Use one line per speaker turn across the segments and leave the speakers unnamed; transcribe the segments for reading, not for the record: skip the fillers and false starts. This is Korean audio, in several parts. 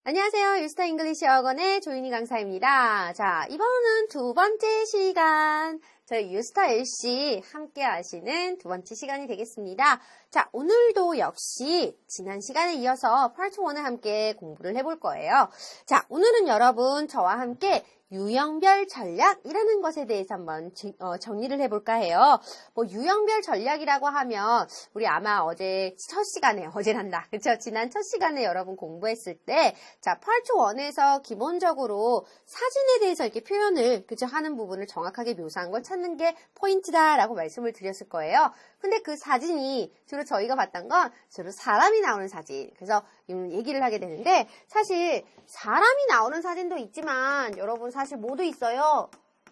안녕하세요. 유스타 잉글리시 학원의 조인희 강사입니다. 자, 이번은 두 번째 시간, 저희 유스타 LC 함께 하시는 두 번째 시간이 되겠습니다. 자, 오늘도 역시 지난 시간에 이어서 파트 1을 함께 공부를 해볼 거예요. 자, 오늘은 여러분 저와 함께 유형별 전략이라는 것에 대해서 한번 정리를 해볼까 해요. 유형별 전략이라고 하면 우리 아마 어제 첫 시간에, 어제란다. 그쵸? 지난 첫 시간에 여러분 공부했을 때, 자, 파트 1에서 기본적으로 사진에 대해서 이렇게 표현을, 그쵸? 하는 부분을 정확하게 묘사한 걸 찾는 게 포인트다라고 말씀을 드렸을 거예요. 근데 그 사진이 주로 저희가 봤던 건 주로 사람이 나오는 사진. 그래서 얘기를 하게 되는데 사실 사람이 나오는 사진도 있지만 여러분 사실 뭐도 있어요?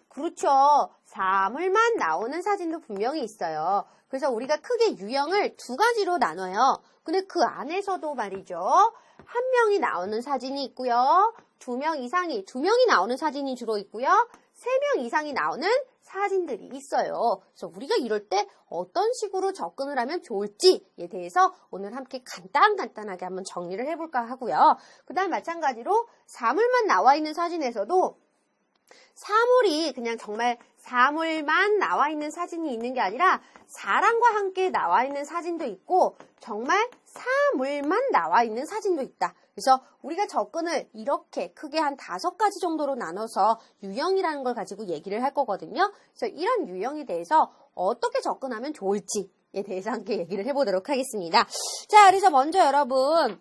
그렇죠. 사물만 나오는 사진도 분명히 있어요. 그래서 우리가 크게 유형을 두 가지로 나눠요. 근데 그 안에서도 말이죠. 한 명이 나오는 사진이 있고요. 두 명이 나오는 사진이 주로 있고요. 3명 이상이 나오는 사진들이 있어요. 그래서 우리가 이럴 때 어떤 식으로 접근을 하면 좋을지에 대해서 오늘 함께 간단하게 한번 정리를 해볼까 하고요. 그 다음 마찬가지로 사물만 나와 있는 사진에서도 사물이 그냥 정말 사물만 나와 있는 사진이 있는 게 아니라 사람과 함께 나와 있는 사진도 있고 정말 사물만 나와 있는 사진도 있다. 그래서 우리가 접근을 이렇게 크게 한 5가지 정도로 나눠서 유형이라는 걸 가지고 얘기를 할 거거든요. 그래서 이런 유형에 대해서 어떻게 접근하면 좋을지에 대해서 함께 얘기를 해보도록 하겠습니다. 자, 그래서 먼저 여러분,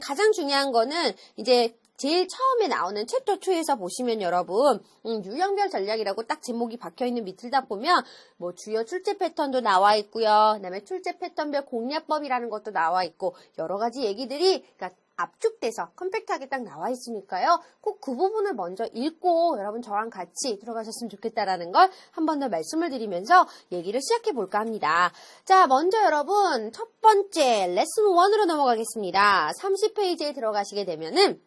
가장 중요한 거는 이제 제일 처음에 나오는 챕터 2에서 보시면 여러분 유형별 전략이라고 딱 제목이 박혀있는 밑을 딱 보면 뭐 주요 출제 패턴도 나와 있고요. 그 다음에 출제 패턴별 공략법이라는 것도 나와 있고 여러 가지 얘기들이 그러니까 압축돼서 컴팩트하게 딱 나와 있으니까요. 꼭 그 부분을 먼저 읽고 여러분 저랑 같이 들어가셨으면 좋겠다라는 걸 한 번 더 말씀을 드리면서 얘기를 시작해 볼까 합니다. 자, 먼저 여러분 첫 번째 레슨 1으로 넘어가겠습니다. 30페이지에 들어가시게 되면은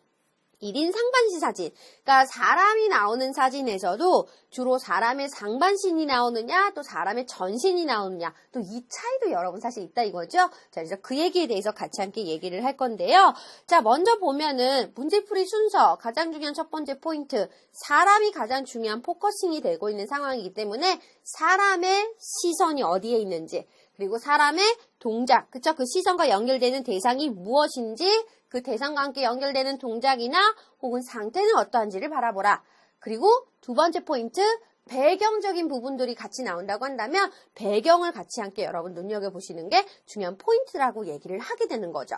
1인 상반신 사진. 그러니까 사람이 나오는 사진에서도 주로 사람의 상반신이 나오느냐, 또 사람의 전신이 나오느냐, 또 이 차이도 여러분 사실 있다 이거죠? 자, 그래서 그 얘기에 대해서 같이 함께 얘기를 할 건데요. 자, 먼저 보면은 문제풀이 순서, 가장 중요한 첫 번째 포인트. 사람이 가장 중요한 포커싱이 되고 있는 상황이기 때문에 사람의 시선이 어디에 있는지, 그리고 사람의 동작, 그쵸? 그 시선과 연결되는 대상이 무엇인지, 그 대상과 함께 연결되는 동작이나 혹은 상태는 어떠한지를 바라보라. 그리고 두 번째 포인트, 배경적인 부분들이 같이 나온다고 한다면 배경을 같이 함께 여러분 눈여겨보시는 게 중요한 포인트라고 얘기를 하게 되는 거죠.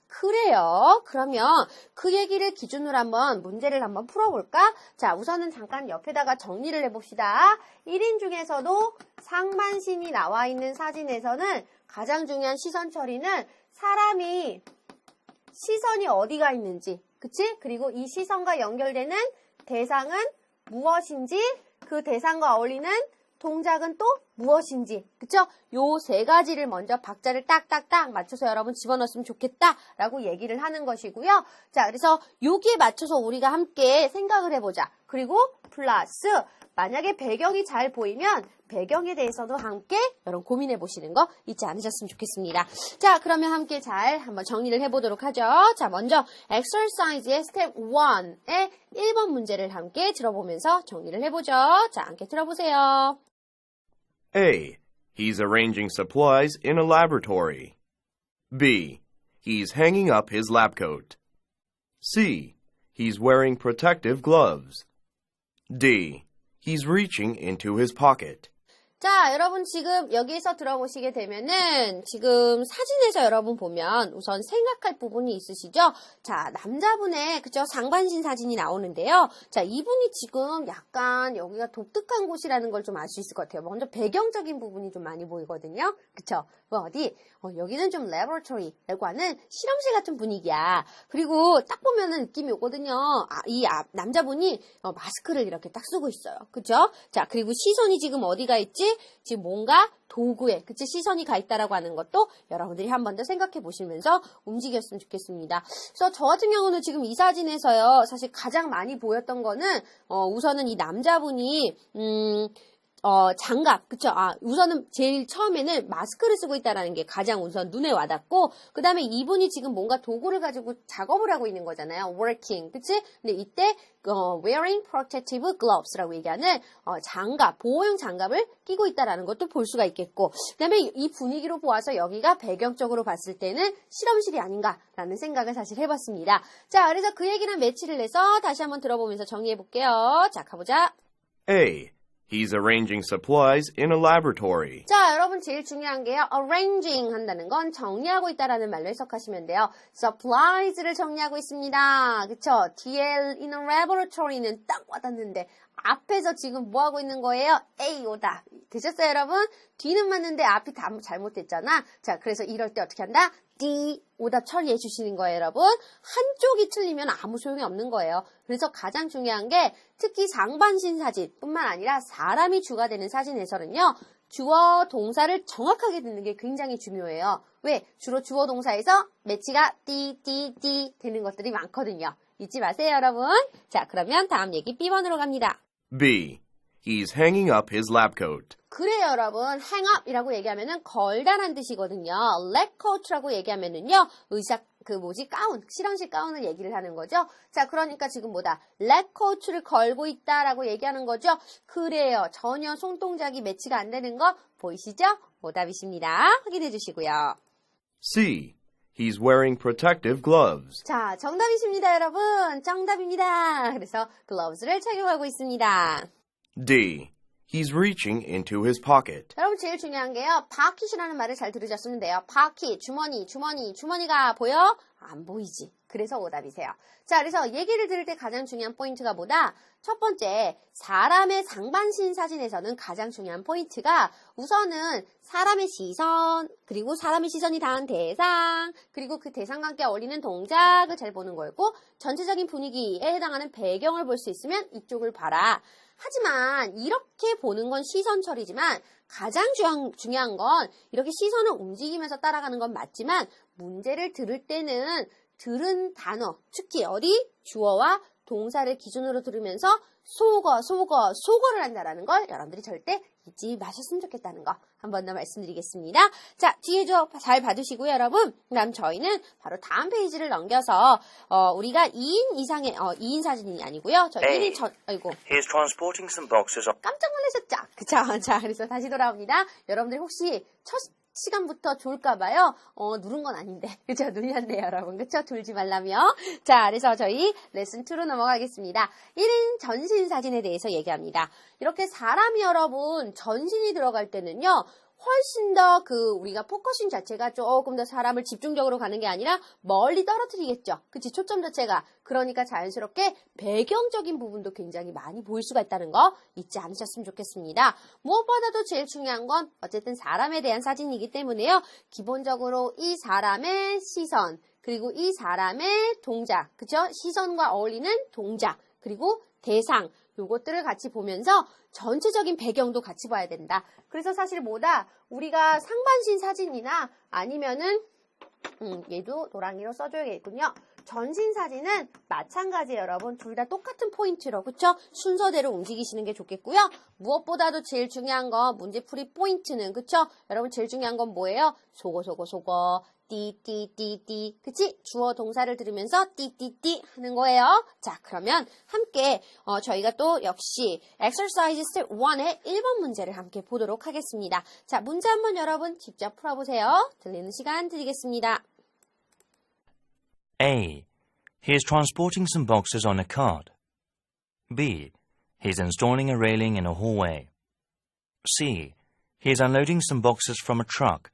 그래요. 그러면 그 얘기를 기준으로 한번 문제를 한번 풀어볼까? 자, 우선은 잠깐 옆에다가 정리를 해봅시다. 1인 중에서도 상반신이 나와 있는 사진에서는 가장 중요한 시선 처리는 사람이 시선이 어디가 있는지, 그치? 그리고 이 시선과 연결되는 대상은 무엇인지, 그 대상과 어울리는 동작은 또 무엇인지, 그쵸? 요 3가지를 먼저 박자를 딱딱딱 맞춰서 여러분 집어넣었으면 좋겠다라고 얘기를 하는 것이고요. 자, 그래서 여기에 맞춰서 우리가 함께 생각을 해보자. 그리고 플러스 만약에 배경이 잘 보이면 배경에 대해서도 함께 여러분 고민해 보시는 거 잊지 않으셨으면 좋겠습니다. 자, 그러면 함께 잘 한번 정리를 해보도록 하죠. 자, 먼저 exercise의 스텝 1의 1번 문제를 함께 들어보면서 정리를 해보죠. 자, 함께 들어보세요.
A. He's arranging supplies in a laboratory. B. He's hanging up his lab coat. C. He's wearing protective gloves. D. He's reaching into his pocket.
자, 여러분 지금 여기에서 들어보시게 되면은 지금 사진에서 여러분 보면 우선 생각할 부분이 있으시죠? 자, 남자분의 그죠? 상반신 사진이 나오는데요. 자, 이분이 지금 약간 여기가 독특한 곳이라는 걸 좀 알 수 있을 것 같아요. 먼저 배경적인 부분이 좀 많이 보이거든요. 그쵸? 어디? 여기는 좀 레버러토리라고 하는 실험실 같은 분위기야. 그리고 딱 보면은 느낌이 오거든요. 남자분이 마스크를 이렇게 딱 쓰고 있어요. 그쵸? 자, 그리고 시선이 지금 어디가 있지? 지금 뭔가 도구에 그치 시선이 가 있다라고 하는 것도 여러분들이 한 번 더 생각해 보시면서 움직였으면 좋겠습니다. 그래서 저 같은 경우는 지금 이 사진에서요 사실 가장 많이 보였던 거는 우선은 이 남자분이 장갑, 그쵸? 우선은 제일 처음에는 마스크를 쓰고 있다는 게 가장 우선 눈에 와닿고, 그 다음에 이분이 지금 뭔가 도구를 가지고 작업을 하고 있는 거잖아요. working, 그치? 근데 이때, wearing protective gloves라고 얘기하는, 장갑, 보호용 장갑을 끼고 있다라는 것도 볼 수가 있겠고, 그 다음에 이 분위기로 보아서 여기가 배경적으로 봤을 때는 실험실이 아닌가라는 생각을 사실 해봤습니다. 자, 그래서 그 얘기랑 매치를 해서 다시 한번 들어보면서 정리해볼게요. 자, 가보자.
A. He's arranging supplies in a laboratory.
자, 여러분 제일 중요한 게요. arranging 한다는 건 정리하고 있다라는 말로 해석하시면 돼요. supplies를 정리하고 있습니다. 그쵸? 뒤에 in a laboratory는 딱 와닿는데 앞에서 지금 뭐 하고 있는 거예요? A 오답. 되셨어요, 여러분? 뒤는 맞는데 앞이 다 잘못됐잖아. 자, 그래서 이럴 때 어떻게 한다? D 오답 처리해 주시는 거예요, 여러분. 한쪽이 틀리면 아무 소용이 없는 거예요. 그래서 가장 중요한 게 특히 상반신 사진 뿐만 아니라 사람이 주가 되는 사진에서는요. 주어 동사를 정확하게 듣는 게 굉장히 중요해요. 왜? 주로 주어 동사에서 매치가 D 되는 것들이 많거든요. 잊지 마세요, 여러분. 자, 그러면 다음 얘기 B번으로 갑니다.
B. He's hanging up his lab coat.
그래요, 여러분. hang up이라고 얘기하면은 걸다란 뜻이거든요. lab coat라고 얘기하면은요. 가운, 실험실 가운을 얘기를 하는 거죠. 자, 그러니까 지금 뭐다? lab coat를 걸고 있다라고 얘기하는 거죠. 그래요. 전혀 손동작이 매치가 안 되는 거 보이시죠? 오답이십니다. 확인해 주시고요.
C. He's wearing protective gloves.
자, 정답이십니다, 여러분. 정답입니다. 그래서 글러브스를 착용하고 있습니다.
D. He's reaching into his pocket.
여러분 제일 중요한 게요. pocket이라는 말을 잘 들으셨으면 돼요. pocket, 주머니가 보여? 안 보이지. 그래서 오답이세요. 자, 그래서 얘기를 들을 때 가장 중요한 포인트가 뭐다? 첫 번째, 사람의 상반신 사진에서는 가장 중요한 포인트가 우선은 사람의 시선, 그리고 사람의 시선이 닿은 대상, 그리고 그 대상과 함께 어울리는 동작을 잘 보는 거였고 전체적인 분위기에 해당하는 배경을 볼 수 있으면 이쪽을 봐라. 하지만 이렇게 보는 건 시선 처리지만 가장 중요한 건 이렇게 시선을 움직이면서 따라가는 건 맞지만 문제를 들을 때는 들은 단어, 특히 어디? 주어와 동사를 기준으로 들으면서 속어를 한다라는 걸 여러분들이 절대 잊지 마셨으면 좋겠다는 거 한 번 더 말씀드리겠습니다. 자, 뒤에 잘 봐주시고요, 여러분. 그다음 저희는 바로 다음 페이지를 넘겨서 우리가 2인 이상의 2인 사진이 아니고요. 저 1인 아이고.
He's transporting some boxes of
깜짝 놀라셨죠? 그쵸? 자, 그래서 다시 돌아옵니다. 여러분들이 혹시 첫 시간부터 졸까봐요. 누른 건 아닌데. 그쵸? 눌렸네요, 여러분. 그쵸? 졸지 말라며. 자, 그래서 저희 레슨 2로 넘어가겠습니다. 1인 전신 사진에 대해서 얘기합니다. 이렇게 사람이 여러분 전신이 들어갈 때는요. 훨씬 더 우리가 포커싱 자체가 조금 더 사람을 집중적으로 가는 게 아니라 멀리 떨어뜨리겠죠. 그치? 초점 자체가. 그러니까 자연스럽게 배경적인 부분도 굉장히 많이 보일 수가 있다는 거 잊지 않으셨으면 좋겠습니다. 무엇보다도 제일 중요한 건 어쨌든 사람에 대한 사진이기 때문에요. 기본적으로 이 사람의 시선, 그리고 이 사람의 동작, 그쵸? 시선과 어울리는 동작, 그리고 대상, 요것들을 같이 보면서 전체적인 배경도 같이 봐야 된다. 그래서 사실 우리가 상반신 사진이나 아니면은 얘도 노랑이로 써줘야겠군요. 전신 사진은 마찬가지예요, 여러분. 둘 다 똑같은 포인트로, 그쵸? 순서대로 움직이시는 게 좋겠고요. 무엇보다도 제일 중요한 건 문제풀이 포인트는, 그쵸? 여러분 제일 중요한 건 뭐예요? 속어. 띠, 그치? 주어 동사를 들으면서 띠 하는 거예요. 자, 그러면 함께 저희가 또 역시 exercise step 1의 1번 문제를 함께 보도록 하겠습니다. 자, 문제 한번 여러분 직접 풀어보세요. 들리는 시간 드리겠습니다.
A. He is transporting some boxes on a cart. B. He's installing a railing in a hallway. C. He is unloading some boxes from a truck.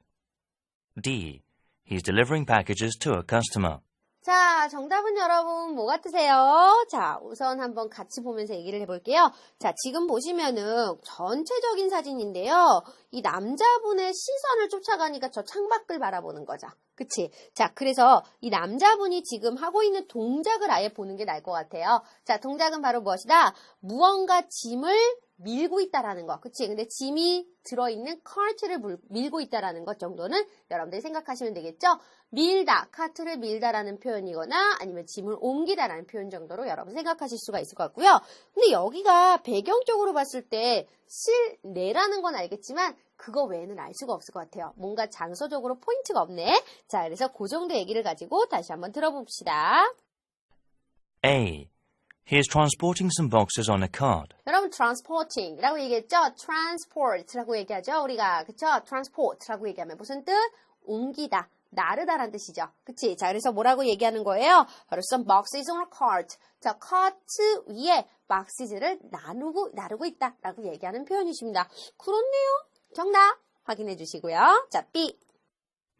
D. He's delivering packages to a customer.
자, 정답은 여러분 뭐 같으세요? 자, 우선 한번 같이 보면서 얘기를 해볼게요. 자, 지금 보시면은 전체적인 사진인데요. 이 남자분의 시선을 쫓아가니까 저 창밖을 바라보는 거죠. 그치? 자, 그래서 이 남자분이 지금 하고 있는 동작을 아예 보는 게 나을 것 같아요. 자, 동작은 바로 무엇이다? 무언가 짐을 밀고 있다라는 거. 그치? 근데 짐이 들어있는 카트를 밀고 있다라는 것 정도는 여러분들이 생각하시면 되겠죠? 밀다, 카트를 밀다라는 표현이거나 아니면 짐을 옮기다라는 표현 정도로 여러분 생각하실 수가 있을 것 같고요. 근데 여기가 배경적으로 봤을 때 실내라는 건 알겠지만 그거 외에는 알 수가 없을 것 같아요. 뭔가 장소적으로 포인트가 없네. 자, 그래서 그 정도 얘기를 가지고 다시 한번 들어봅시다.
A. He is transporting some boxes on a cart.
여러분 transporting이라고 얘기했죠? transport라고 얘기하죠? 우리가 그쵸? transport라고 얘기하면 무슨 뜻? 옮기다, 나르다라는 뜻이죠. 그치? 자, 그래서 뭐라고 얘기하는 거예요? 바로 some boxes on a cart. 자, 카트 위에 boxes를 나르고 있다라고 얘기하는 표현이십니다. 그렇네요. 정답 확인해 주시고요. 자, B.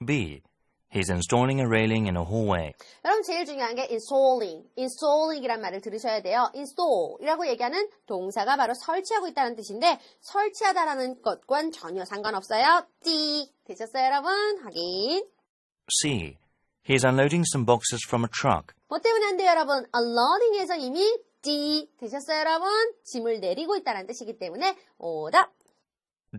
B. He's installing a railing in a hallway.
여러분 제일 중요한 게 installing이란 말을 들으셔야 돼요. install이라고 얘기하는 동사가 바로 설치하고 있다는 뜻인데 설치하다라는 것과는 전혀 상관없어요. D 되셨어요 여러분? 확인.
C. He's unloading some boxes from a truck.
뭐 때문에 안 돼요 여러분? unloading에서 이미 D 되셨어요 여러분? 짐을 내리고 있다는 뜻이기 때문에 오답.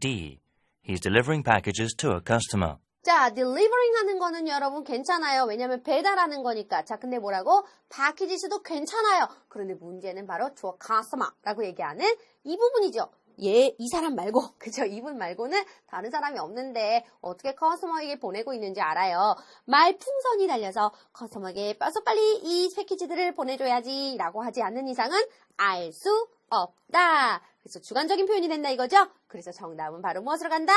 D. He's delivering packages to a customer.
자, delivering 하는 거는 여러분 괜찮아요. 왜냐면 배달하는 거니까. 자, 근데 뭐라고? packages도 괜찮아요. 그런데 문제는 바로 to a customer라고 얘기하는 이 부분이죠. 이 사람 말고, 그죠? 이분 말고는 다른 사람이 없는데 어떻게 커스터머에게 보내고 있는지 알아요. 말풍선이 달려서 커스터머에게 빨리 이 패키지들을 보내줘야지 라고 하지 않는 이상은 알 수 없다. 그래서 주관적인 표현이 된다 이거죠? 그래서 정답은 바로 무엇으로 간다?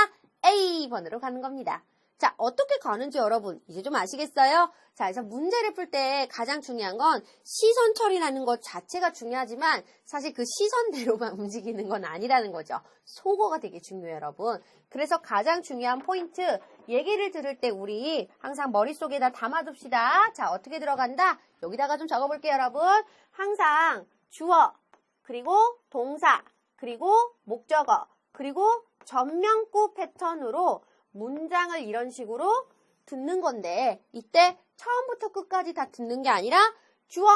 A번으로 가는 겁니다. 자, 어떻게 가는지 여러분 이제 좀 아시겠어요? 자, 그래서 문제를 풀 때 가장 중요한 건 시선 처리라는 것 자체가 중요하지만 사실 그 시선대로만 움직이는 건 아니라는 거죠. 속어가 되게 중요해요, 여러분. 그래서 가장 중요한 포인트, 얘기를 들을 때 우리 항상 머릿속에다 담아둡시다. 자, 어떻게 들어간다? 여기다가 좀 적어볼게요, 여러분. 항상 주어, 그리고 동사, 그리고 목적어, 그리고 전명구 패턴으로 문장을 이런 식으로 듣는 건데 이때 처음부터 끝까지 다 듣는 게 아니라 주어,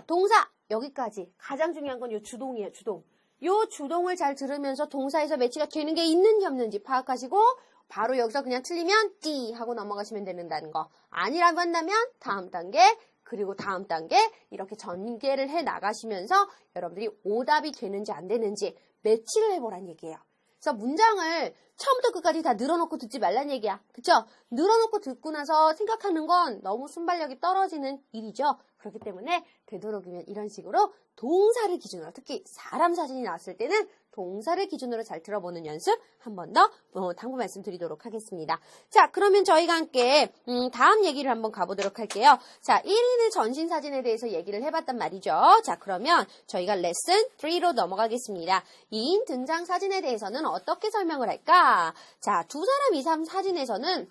동사 여기까지 가장 중요한 건 이 주동이에요. 주동. 이 주동을 잘 들으면서 동사에서 매치가 되는 게 있는지 없는지 파악하시고 바로 여기서 그냥 틀리면 D 하고 넘어가시면 된다는 거. 아니라고 한다면 다음 단계 그리고 다음 단계 이렇게 전개를 해 나가시면서 여러분들이 오답이 되는지 안 되는지 매치를 해보란 얘기예요. 그래서 문장을 처음부터 끝까지 다 늘어놓고 듣지 말란 얘기야. 그쵸? 늘어놓고 듣고 나서 생각하는 건 너무 순발력이 떨어지는 일이죠. 그렇기 때문에 되도록이면 이런 식으로 동사를 기준으로 특히 사람 사진이 나왔을 때는 동사를 기준으로 잘 들어보는 연습 한 번 더 당부 말씀드리도록 하겠습니다. 자, 그러면 저희가 함께 다음 얘기를 한번 가보도록 할게요. 자, 1인의 전신 사진에 대해서 얘기를 해봤단 말이죠. 자, 그러면 저희가 레슨 3로 넘어가겠습니다. 2인 등장 사진에 대해서는 어떻게 설명을 할까? 자, 두 사람 이상 사진에서는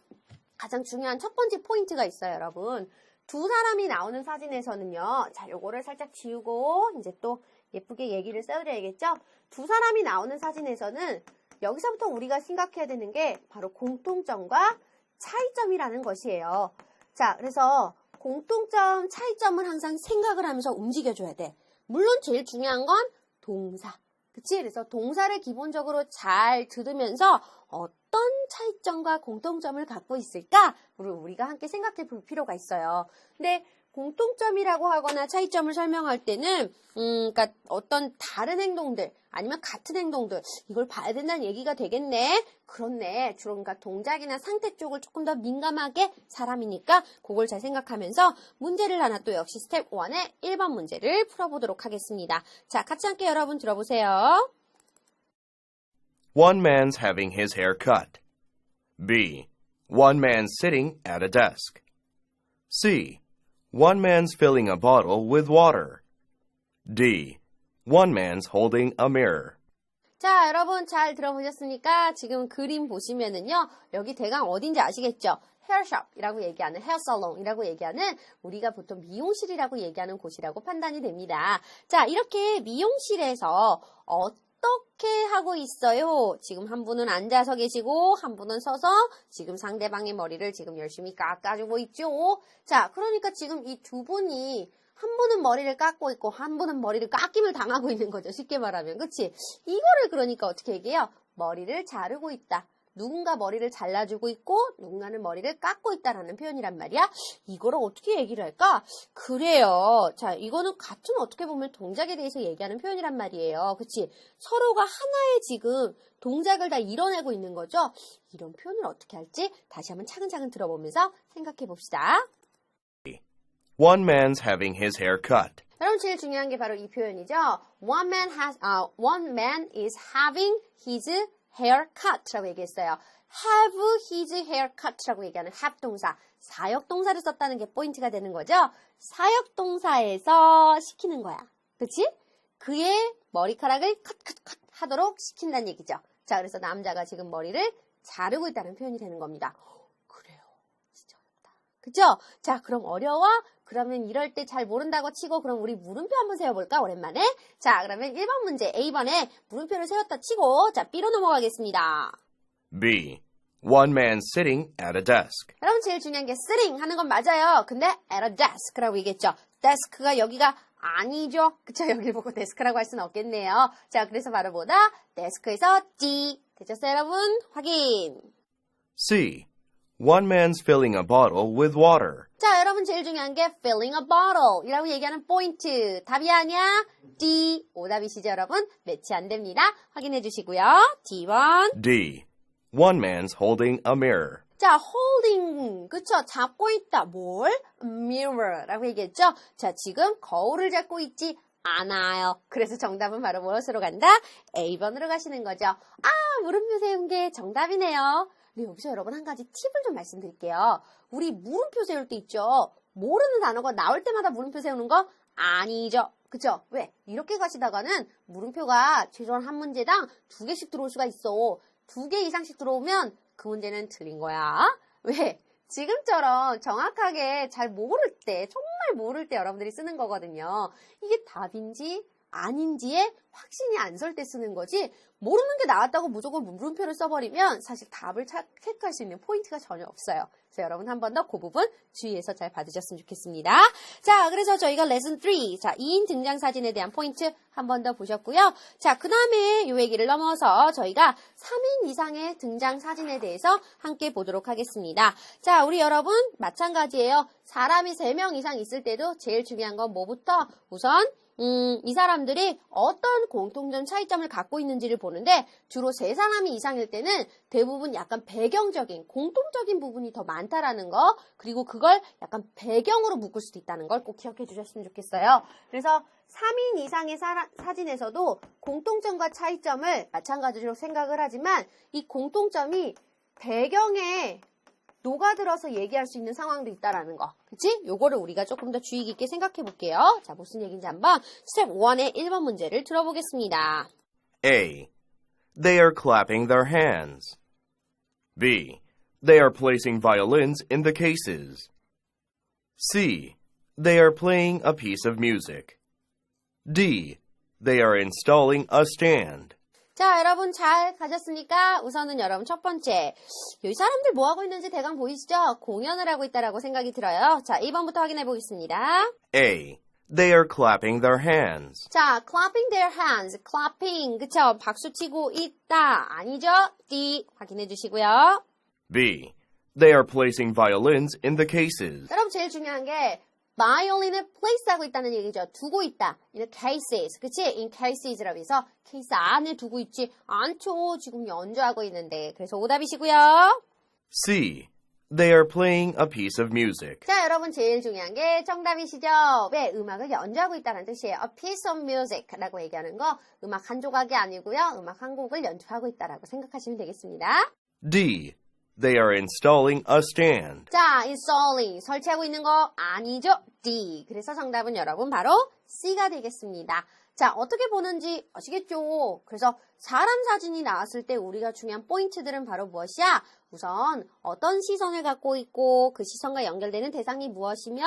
가장 중요한 첫 번째 포인트가 있어요, 여러분. 두 사람이 나오는 사진에서는요. 자, 요거를 살짝 지우고 이제 또 예쁘게 얘기를 써드려야겠죠? 두 사람이 나오는 사진에서는 여기서부터 우리가 생각해야 되는 게 바로 공통점과 차이점이라는 것이에요. 자, 그래서 공통점, 차이점을 항상 생각을 하면서 움직여줘야 돼. 물론 제일 중요한 건 동사. 그치? 그래서 동사를 기본적으로 잘 들으면서 어떤 차이점과 공통점을 갖고 있을까? 우리가 함께 생각해 볼 필요가 있어요. 근데 공통점이라고 하거나 차이점을 설명할 때는 그러니까 어떤 다른 행동들 아니면 같은 행동들 이걸 봐야 된다는 얘기가 되겠네. 그렇네. 주로 그러니까 동작이나 상태 쪽을 조금 더 민감하게 사람이니까 그걸 잘 생각하면서 문제를 하나 또 역시 스텝 1의 1번 문제를 풀어보도록 하겠습니다. 자, 같이 함께 여러분 들어보세요.
One man's having his hair cut. B. One man's sitting at a desk. C. One man's filling a bottle with water. D. One man's holding a mirror.
자, 여러분 잘 들어보셨습니까? 지금 그림 보시면은요. 여기 대강 어딘지 아시겠죠? 헤어숍이라고 얘기하는 헤어살롱이라고 얘기하는 우리가 보통 미용실이라고 얘기하는 곳이라고 판단이 됩니다. 자, 이렇게 미용실에서 어떻게 하고 있어요? 지금 한 분은 앉아서 계시고 한 분은 서서 지금 상대방의 머리를 지금 열심히 깎아주고 있죠. 자, 그러니까 지금 이 두 분이 한 분은 머리를 깎고 있고 한 분은 머리를 깎임을 당하고 있는 거죠. 쉽게 말하면. 그치? 이거를 그러니까 어떻게 얘기해요? 머리를 자르고 있다. 누군가 머리를 잘라주고 있고 누군가는 머리를 깎고 있다라는 표현이란 말이야. 이거를 어떻게 얘기를 할까? 그래요. 자, 이거는 같은 어떻게 보면 동작에 대해서 얘기하는 표현이란 말이에요. 그치? 서로가 하나의 지금 동작을 다 이뤄내고 있는 거죠. 이런 표현을 어떻게 할지 다시 한번 차근차근 들어보면서 생각해 봅시다.
One man's having his hair cut.
여러분 제일 중요한 게 바로 이 표현이죠. One man is having his hair cut라고 얘기했어요. have his hair cut라고 얘기하는 have 동사, 사역 동사를 썼다는 게 포인트가 되는 거죠. 사역 동사에서 시키는 거야. 그치? 그의 머리카락을 컷 하도록 시킨다는 얘기죠. 자, 그래서 남자가 지금 머리를 자르고 있다는 표현이 되는 겁니다. 그래요. 진짜 어렵다. 그죠? 자, 그럼 어려워? 그러면 이럴 때 잘 모른다고 치고 그럼 우리 물음표 한번 세워볼까? 오랜만에. 자, 그러면 1번 문제 A번에 물음표를 세웠다 치고 자, B로 넘어가겠습니다.
B. One man sitting at a desk.
여러분 제일 중요한 게 sitting 하는 건 맞아요. 근데 at a desk라고 얘기했죠. desk가 여기가 아니죠. 그쵸? 여기를 보고 desk라고 할 수는 없겠네요. 자, 그래서 바로 뭐다? desk에서 D. 되셨어요, 여러분? 확인.
C. One man's filling a bottle with water.
자, 여러분 제일 중요한 게 filling a bottle 이라고 얘기하는 포인트. 답이 아니야? D. 오답이시죠, 여러분? 매치 안 됩니다. 확인해 주시고요. D번.
D. One man's holding a mirror.
자, holding. 그쵸? 잡고 있다. 뭘? mirror라고 얘기했죠? 자, 지금 거울을 잡고 있지 않아요. 그래서 정답은 바로 무엇으로 간다? A번으로 가시는 거죠. 아, 물음표 세운 게 정답이네요. 근데 여기서 여러분 한 가지 팁을 좀 말씀드릴게요. 우리 물음표 세울 때 있죠. 모르는 단어가 나올 때마다 물음표 세우는 거 아니죠. 그쵸? 왜? 이렇게 가시다가는 물음표가 최소한 한 문제당 2개씩 들어올 수가 있어. 2개 이상씩 들어오면 그 문제는 틀린 거야. 왜? 지금처럼 정확하게 잘 모를 때, 정말 모를 때 여러분들이 쓰는 거거든요. 이게 답인지 아닌지에 확신이 안 설 때 쓰는 거지 모르는 게 나왔다고 무조건 물음표를 써버리면 사실 답을 체크할 수 있는 포인트가 전혀 없어요. 그래서 여러분 한 번 더 그 부분 주의해서 잘 받으셨으면 좋겠습니다. 자, 그래서 저희가 레슨 3, 자 2인 등장 사진에 대한 포인트 한 번 더 보셨고요. 자, 그 다음에 이 얘기를 넘어서 저희가 3인 이상의 등장 사진에 대해서 함께 보도록 하겠습니다. 자, 우리 여러분 마찬가지예요. 사람이 3명 이상 있을 때도 제일 중요한 건 뭐부터? 우선 이 사람들이 어떤 공통점 차이점을 갖고 있는지를 보는데 주로 3사람이 이상일 때는 대부분 약간 배경적인 공통적인 부분이 더 많다라는 거 그리고 그걸 약간 배경으로 묶을 수도 있다는 걸 꼭 기억해 주셨으면 좋겠어요. 그래서 3인 이상의 사진에서도 공통점과 차이점을 마찬가지로 생각을 하지만 이 공통점이 배경에 녹아들어서 얘기할 수 있는 상황도 있다라는 거. 그치? 요거를 우리가 조금 더 주의 깊게 생각해 볼게요. 자, 무슨 얘기인지 한번 스텝 1의 1번 문제를 들어보겠습니다.
A. They are clapping their hands. B. They are placing violins in the cases. C. They are playing a piece of music. D. They are installing a stand.
자, 여러분 잘 가셨습니까? 우선은 여러분 첫 번째, 이 사람들 뭐 하고 있는지 대강 보이시죠? 공연을 하고 있다라고 생각이 들어요. 자, 2번부터 확인해 보겠습니다.
A. They are clapping their hands.
자, clapping their hands, clapping, 그쵸? 박수 치고 있다. 아니죠? D, 확인해 주시고요.
B. They are placing violins in the cases.
여러분 제일 중요한 게 violin을 place하고 있다는 얘기죠. 두고 있다. In cases, 그치? In cases라고 해서 케이스 안에 두고 있지 않죠. 지금 연주하고 있는데. 그래서 오답이시고요.
C. They are playing a piece of music.
자, 여러분 제일 중요한 게 정답이시죠? 왜? 음악을 연주하고 있다는 뜻이에요. A piece of music라고 얘기하는 거 음악 한 조각이 아니고요. 음악 한 곡을 연주하고 있다라고 생각하시면 되겠습니다.
D. They are installing a stand.
자, installing, 설치하고 있는 거 아니죠? D. 그래서 정답은 여러분 바로 C가 되겠습니다. 자, 어떻게 보는지 아시겠죠? 그래서 사람 사진이 나왔을 때 우리가 중요한 포인트들은 바로 무엇이야? 우선 어떤 시선을 갖고 있고 그 시선과 연결되는 대상이 무엇이며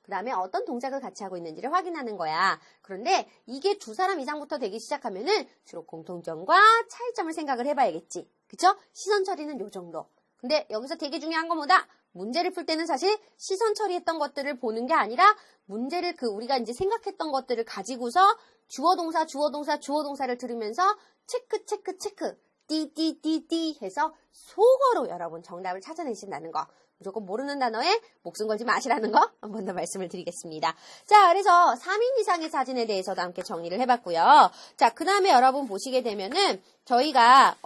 그 다음에 어떤 동작을 같이 하고 있는지를 확인하는 거야. 그런데 이게 2사람 이상부터 되기 시작하면은 주로 공통점과 차이점을 생각을 해봐야겠지. 그쵸? 시선 처리는 요 정도. 근데 여기서 되게 중요한 건 뭐다? 문제를 풀 때는 사실 시선 처리했던 것들을 보는 게 아니라 문제를 우리가 이제 생각했던 것들을 가지고서 주어 동사, 주어 동사, 주어 동사를 들으면서 체크, 체크, 체크, 띠 해서 속어로 여러분 정답을 찾아내신다는 거. 무조건 모르는 단어에 목숨 걸지 마시라는 거 한 번 더 말씀을 드리겠습니다. 자, 그래서 3인 이상의 사진에 대해서도 함께 정리를 해봤고요. 자, 그 다음에 여러분 보시게 되면은 저희가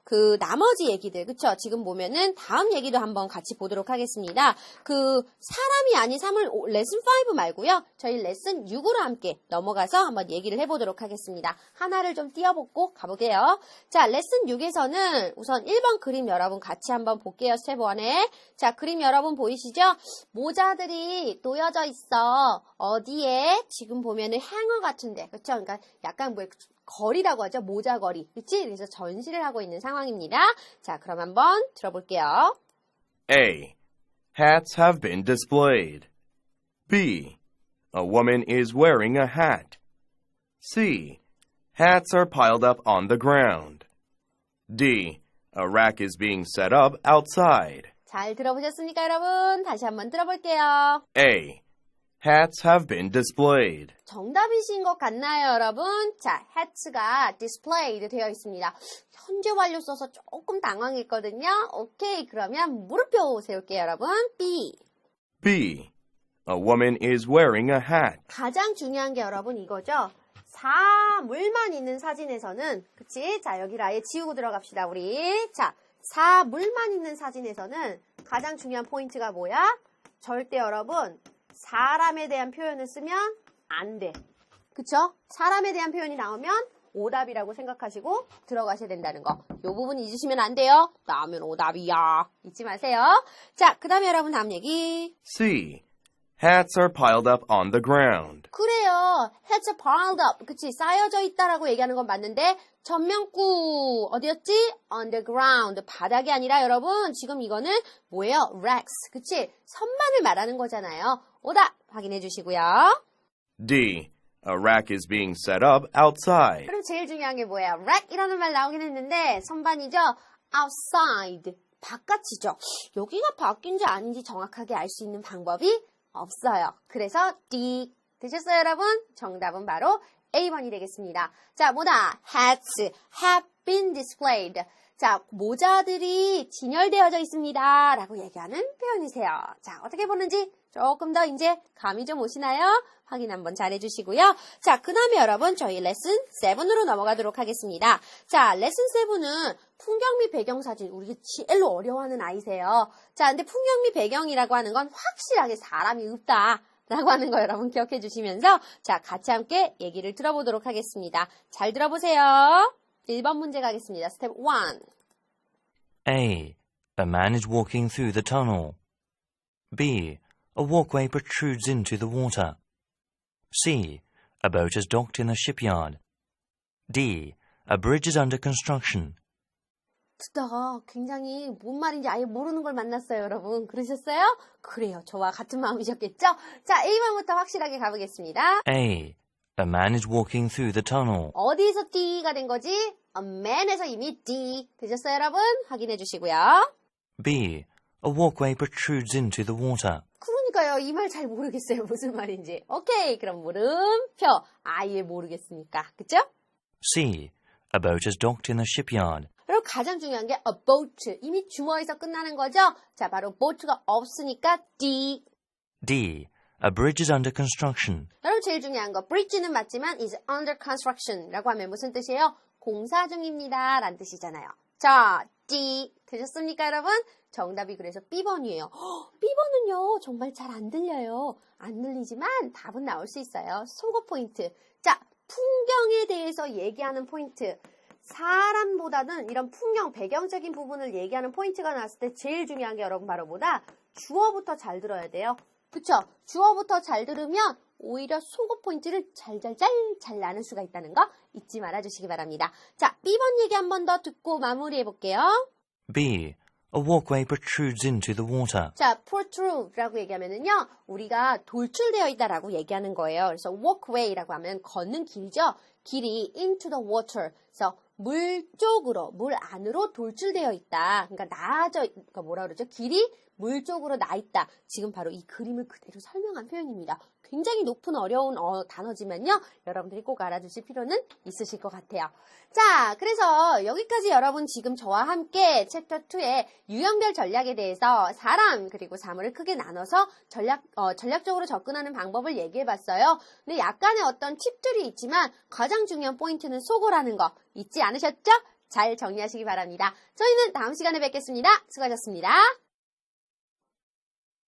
그 나머지 얘기들, 그쵸? 지금 보면은 다음 얘기도 한번 같이 보도록 하겠습니다. 그 사람이 아닌 사물 레슨 5 말고요. 저희 레슨 6으로 함께 넘어가서 한번 얘기를 해보도록 하겠습니다. 하나를 좀 띄워보고 가볼게요. 자, 레슨 6에서는 우선 1번 그림 여러분 같이 한번 볼게요. 스텝 1에. 자, 그림 여러분 보이시죠? 모자들이 놓여져 있어. 어디에? 지금 보면은 행어 같은데, 그쵸? 그러니까 약간 거리라고 하죠. 모자거리. 그치? 그래서 전시를 하고 있는 상황입니다. 자, 그럼 한번 들어볼게요.
A. Hats have been displayed. B. A woman is wearing a hat. C. Hats are piled up on the ground. D. A rack is being set up outside.
잘 들어보셨습니까, 여러분? 다시 한번 들어볼게요.
A. Hats have been displayed.
정답이신 것 같나요, 여러분? 자, hats가 displayed 되어 있습니다. 현재 완료 써서 조금 당황했거든요. 오케이, 그러면 물음표 세울게요, 여러분. B.
B. A woman is wearing a hat.
가장 중요한 게 여러분 이거죠. 사물만 있는 사진에서는, 그치? 자, 여기를 아예 지우고 들어갑시다, 우리. 자, 사물만 있는 사진에서는 가장 중요한 포인트가 뭐야? 절대 여러분, 사람에 대한 표현을 쓰면 안 돼. 그쵸? 사람에 대한 표현이 나오면 오답이라고 생각하시고 들어가셔야 된다는 거. 요 부분 잊으시면 안 돼요. 나오면 오답이야. 잊지 마세요. 자, 그 다음에 여러분 다음 얘기.
C. Hats are piled up on the ground.
그래요. hats are piled up. 그치? 쌓여져 있다라고 얘기하는 건 맞는데 전면구 어디였지? on the ground. 바닥이 아니라 여러분 지금 이거는 뭐예요? racks. 그치? 선반을 말하는 거잖아요. 오답 확인해 주시고요.
D. A rack is being set up outside.
그럼 제일 중요한 게 뭐예요? rack이라는 말 나오긴 했는데 선반이죠? outside. 바깥이죠. 여기가 밖인지 아닌지 정확하게 알 수 있는 방법이 없어요. 그래서 D. 되셨어요, 여러분? 정답은 바로 A번이 되겠습니다. 자, 뭐다? Hats have been displayed. 자, 모자들이 진열되어져 있습니다. 라고 얘기하는 표현이세요. 자, 어떻게 보는지 조금 더 이제 감이 좀 오시나요? 확인 한번 잘 해주시고요. 자, 그 다음에 여러분 저희 레슨 7으로 넘어가도록 하겠습니다. 자, 레슨 7은 풍경 및 배경사진, 우리 제일로 어려워하는 아이세요. 자, 근데 풍경 및 배경이라고 하는 건 확실하게 사람이 없다. 라고 하는 거 여러분 기억해 주시면서 자, 같이 함께 얘기를 들어보도록 하겠습니다. 잘 들어보세요. 1번 문제 가겠습니다. 스텝 1.
A. A man is walking through the tunnel. B. A walkway protrudes into the water. C. A boat is docked in a shipyard. D. A bridge is under construction.
듣다가 굉장히 뭔 말인지 아예 모르는 걸 만났어요, 여러분. 그러셨어요? 그래요. 저와 같은 마음이셨겠죠? 자, 1번부터 확실하게 가보겠습니다.
A. A man is walking through the tunnel.
어디에서 D가 된 거지? A man에서 이미 D. 되셨어요, 여러분? 확인해 주시고요.
B. A walkway protrudes into the water.
그러니까요. 이 말 잘 모르겠어요. 무슨 말인지. 오케이. 그럼 물음표. 아예 모르겠으니까. 그쵸?
C. A boat is docked in a shipyard.
그리고 가장 중요한 게 a boat. 이미 주어에서 끝나는 거죠? 자, 바로 boat가 없으니까 D.
D. A bridge is under construction.
여러분 제일 중요한 거 bridge는 맞지만 is under construction 라고 하면 무슨 뜻이에요? 공사 중입니다 라는 뜻이잖아요. 자, D. 되셨습니까, 여러분? 정답이 그래서 B번이에요. B번은요, 정말 잘 안 들려요. 안 들리지만 답은 나올 수 있어요. 속어 포인트. 자, 풍경에 대해서 얘기하는 포인트. 사람보다는 이런 풍경, 배경적인 부분을 얘기하는 포인트가 나왔을 때 제일 중요한 게 여러분 바로 뭐다? 주어부터 잘 들어야 돼요. 그쵸? 주어부터 잘 들으면 오히려 속어 포인트를 잘 나눌 수가 있다는 거 잊지 말아주시기 바랍니다. 자, B번 얘기 한 번 더 듣고 마무리해볼게요.
B. A walkway protrudes into the water.
자, protrude라고 얘기하면은요, 우리가 돌출되어 있다라고 얘기하는 거예요. 그래서 walkway라고 하면 걷는 길이죠. 길이 into the water. 그래서 물 쪽으로, 물 안으로 돌출되어 있다. 그러니까 나아져, 그러니까 뭐라 그러죠? 길이 물 쪽으로 나 있다. 지금 바로 이 그림을 그대로 설명한 표현입니다. 굉장히 높은 어려운 단어지만요. 여러분들이 꼭 알아두실 필요는 있으실 것 같아요. 자, 그래서 여기까지 여러분 지금 저와 함께 챕터 2의 유형별 전략에 대해서 사람 그리고 사물을 크게 나눠서 전략적으로 접근하는 방법을 얘기해봤어요. 근데 약간의 어떤 팁들이 있지만 가장 중요한 포인트는 속어라는 거 잊지 않으셨죠? 잘 정리하시기 바랍니다. 저희는 다음 시간에 뵙겠습니다. 수고하셨습니다.